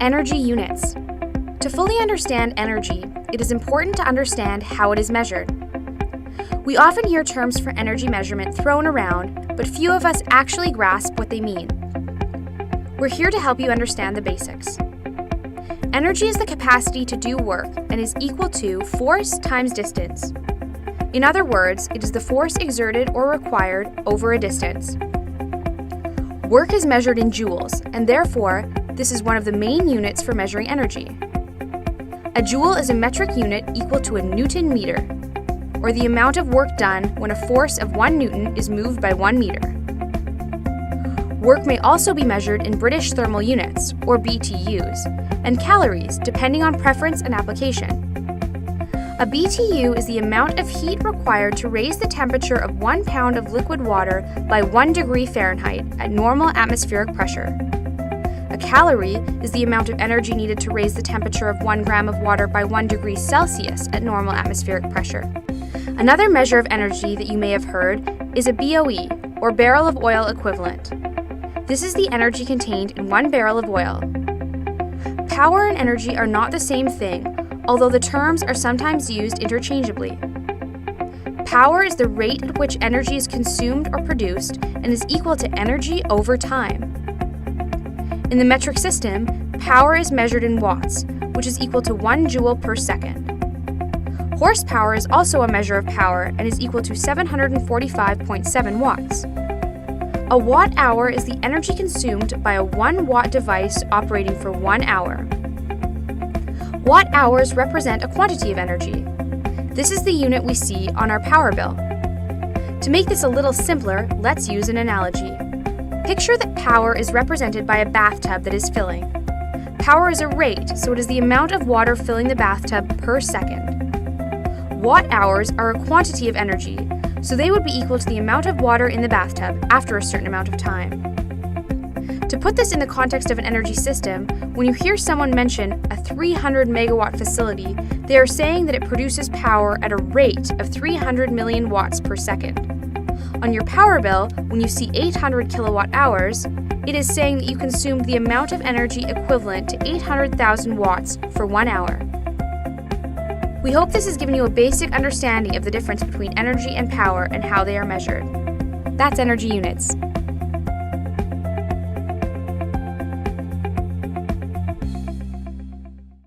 Energy units. To fully understand energy, it is important to understand how it is measured. We often hear terms for energy measurement thrown around, but few of us actually grasp what they mean. We're here to help you understand the basics. Energy is the capacity to do work and is equal to force times distance. In other words, it is the force exerted or required over a distance. Work is measured in joules, and therefore, this is one of the main units for measuring energy. A joule is a metric unit equal to a Newton meter, or the amount of work done when a force of 1 Newton is moved by 1 meter. Work may also be measured in British thermal units, or BTUs, and calories, depending on preference and application. A BTU is the amount of heat required to raise the temperature of 1 pound of liquid water by 1 degree Fahrenheit at normal atmospheric pressure. A calorie is the amount of energy needed to raise the temperature of 1 gram of water by 1 degree Celsius at normal atmospheric pressure. Another measure of energy that you may have heard is a BOE, or barrel of oil equivalent. This is the energy contained in 1 barrel of oil. Power and energy are not the same thing, although the terms are sometimes used interchangeably. Power is the rate at which energy is consumed or produced and is equal to energy over time. In the metric system, power is measured in watts, which is equal to 1 joule per second. Horsepower is also a measure of power and is equal to 745.7 watts. A watt-hour is the energy consumed by a 1-watt device operating for 1 hour. Watt-hours represent a quantity of energy. This is the unit we see on our power bill. To make this a little simpler, let's use an analogy. Picture that power is represented by a bathtub that is filling. Power is a rate, so it is the amount of water filling the bathtub per second. Watt-hours are a quantity of energy, so they would be equal to the amount of water in the bathtub after a certain amount of time. To put this in the context of an energy system, when you hear someone mention a 300 megawatt facility, they are saying that it produces power at a rate of 300 million watts per second. On your power bill, when you see 800 kilowatt hours, it is saying that you consumed the amount of energy equivalent to 800,000 watts for 1 hour. We hope this has given you a basic understanding of the difference between energy and power and how they are measured. That's energy units.